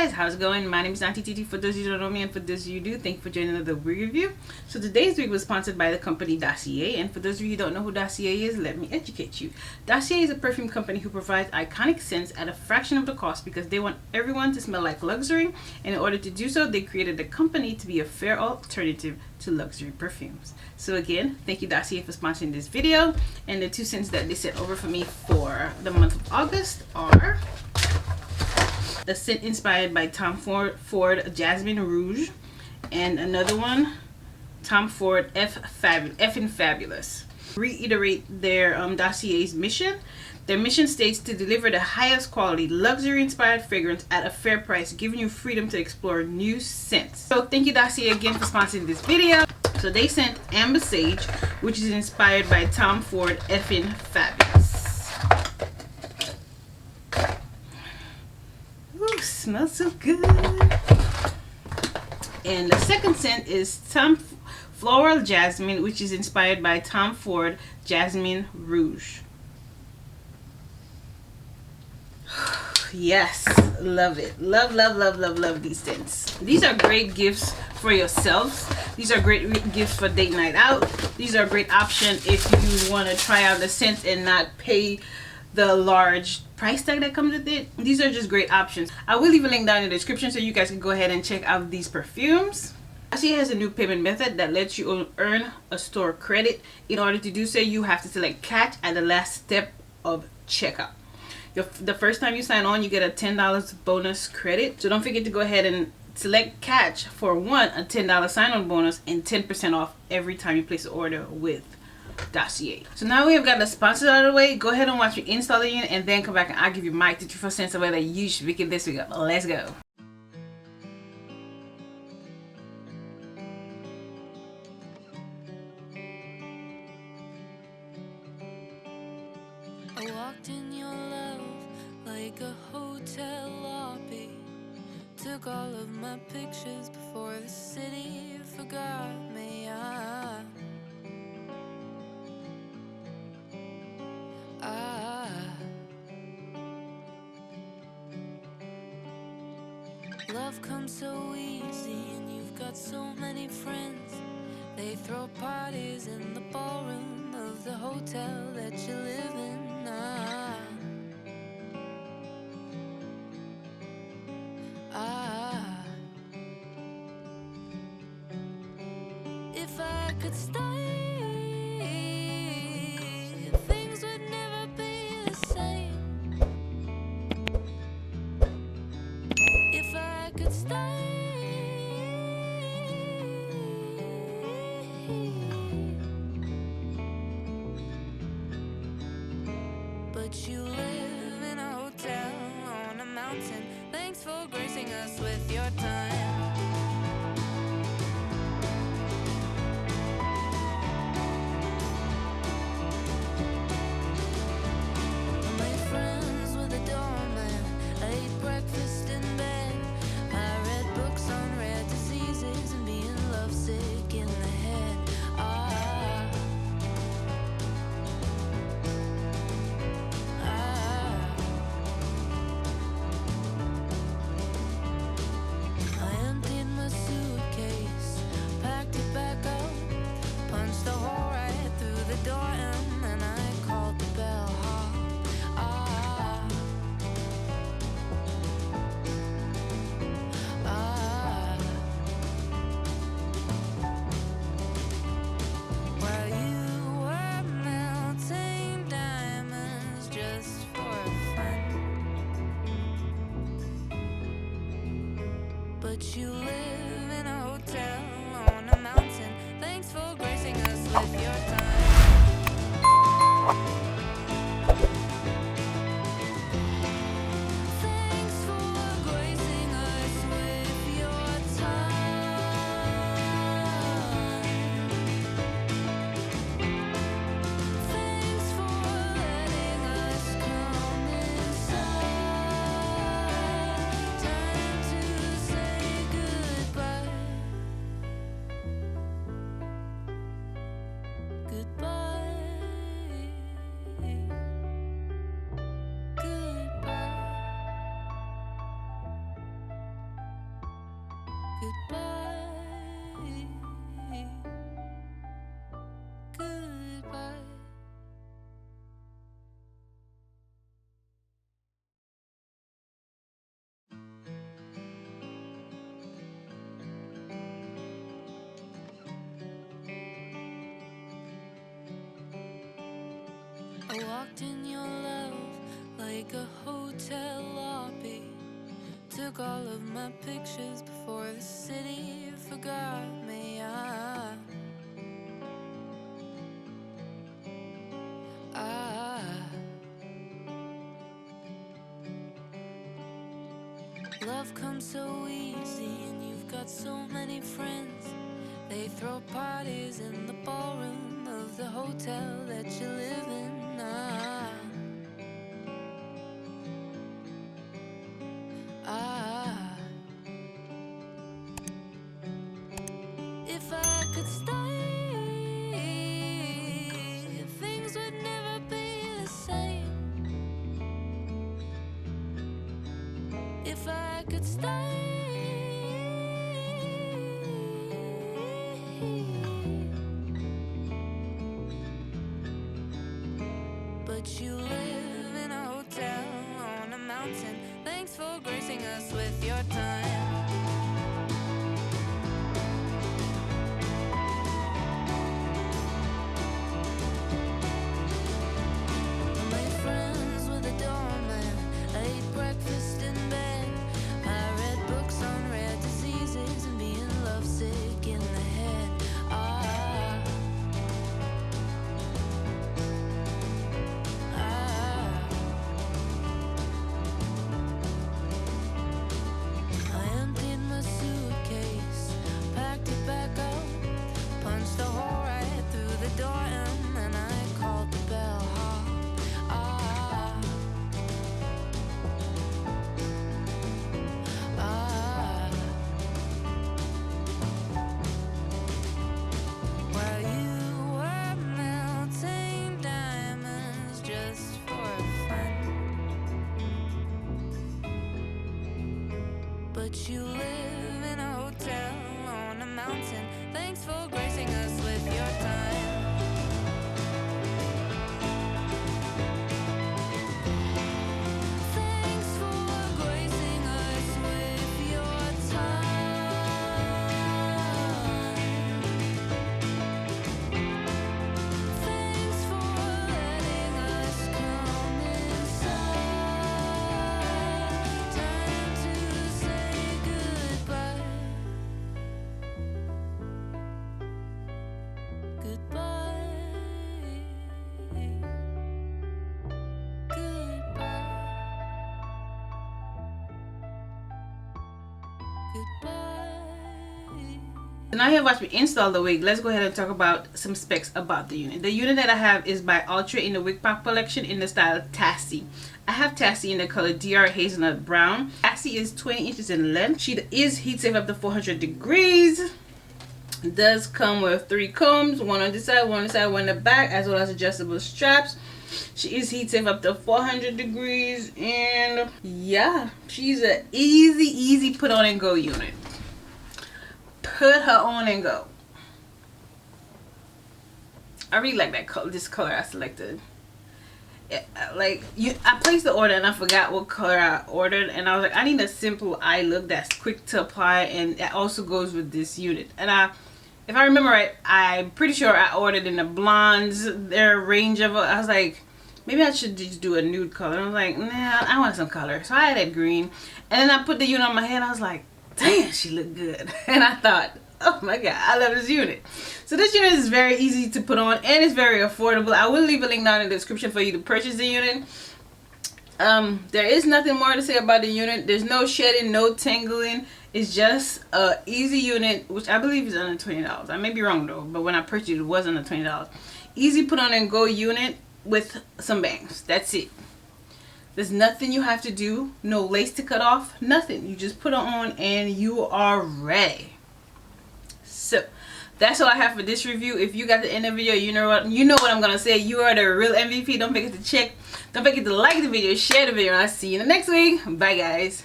guys, how's it going? My name is Auntie Titi. For those of you who don't know me, and for those of you who do, thank you for joining another wig review. So today's wig was sponsored by the company Dossier, and for those of you who don't know who Dossier is, let me educate you. Dossier is a perfume company who provides iconic scents at a fraction of the cost because they want everyone to smell like luxury, and in order to do so, they created the company to be a fair alternative to luxury perfumes. So again, thank you Dossier for sponsoring this video, and the 2 scents that they sent over for me for the month of August are the scent inspired by Tom Ford Jasmine Rouge, and another one, Tom Ford Effin' Fabulous. Reiterate their Dossier's mission. Their mission states to deliver the highest quality luxury inspired fragrance at a fair price, giving you freedom to explore new scents. So thank you Dossier again for sponsoring this video. So they sent Amber Sage, which is inspired by Tom Ford Effin' Fabulous. Ooh, smells so good. And the second scent is Tom Floral Jasmine, which is inspired by Tom Ford Jasmine Rouge. Yes, love it. Love these scents. These are great gifts for yourselves. These are great gifts for date night out. These are a great option if you want to try out the scents and not pay the large price tag that comes with it. These are just great options. I will leave a link down in the description so you guys can go ahead and check out these perfumes. Dossier has a new payment method that lets you earn a store credit. In order to do so, you have to select catch at the last step of checkout. The first time you sign on, you get a $10 bonus credit. So don't forget to go ahead and select catch for a $10 sign-on bonus and 10% off every time you place an order with Dossier. So now we have got the sponsors out of the way. Go ahead and watch me install the unit and then come back and I'll give you my 54 cents of whether you should pick it this week. Let's go. I walked in your love like a hotel lobby. Took all of my pictures before the city forgot me. Love comes so easy and you've got so many friends. They throw parties in the ballroom of the hotel that you live in. If I could stay, things would never be the same. If I could stay, but you live in a hotel on a mountain. Thanks for gracing us with your time. But you live in a hotel on a mountain. Thanks for gracing us with your time. Thanks for gracing us with your time. Thanks for letting us come inside. Time to say goodbye. Goodbye. Goodbye. I walked in your love like a hotel lobby. Took all of my pictures before the city forgot me. Love comes so easy and you've got so many friends. They throw parties in the ballroom of the hotel that you live in. If I could stay, things would never be the same. If I could stay, but you live in a hotel on a mountain. Thanks for gracing us with your time. But you live in a hotel on a mountain. Thanks for gracing us with your time. Thanks for gracing us with your time. Thanks for letting us come inside. Time to say goodbye. Goodbye. Goodbye. Goodbye. So now you have watched me install the wig. Let's go ahead and talk about some specs about the unit. The unit that I have is by Outre in the Wigpop collection in the style Tassie. I have Tassie in the color DR Hazelnut Brown. Tassie is 20 inches in length. She is heat safe up to 400 degrees. It does come with 3 combs, one on this side, one on the side, one in the back, as well as adjustable straps. She is heat safe up to 400 degrees, and yeah, she's an easy put on and go unit. Put her on and go. I really like that color. This color I selected. I placed the order and I forgot what color I ordered, and I was like, I need a simple eye look that's quick to apply, and that also goes with this unit. And if I remember right, I'm pretty sure I ordered in the blondes, their range of. I was like, maybe I should just do a nude color. I was like, nah, I want some color, so I had that green, and then I put the unit on my head. I was like, damn, she looked good. And I thought, oh my god, I love this unit. So this unit is very easy to put on, and it's very affordable. I will leave a link down in the description for you to purchase the unit. There is nothing more to say about the unit. There's no shedding, no tangling. It's just a easy unit, which I believe is under $20. I may be wrong though, but when I purchased it, it was under $20. Easy put on and go unit with some bangs. That's it. There's nothing you have to do. No lace to cut off. Nothing. You just put it on and you are ready. So that's all I have for this review. If you got the end of the video, you know what I'm gonna say. You are the real MVP. Don't forget to like the video, share the video, and I'll see you in the next week. Bye guys.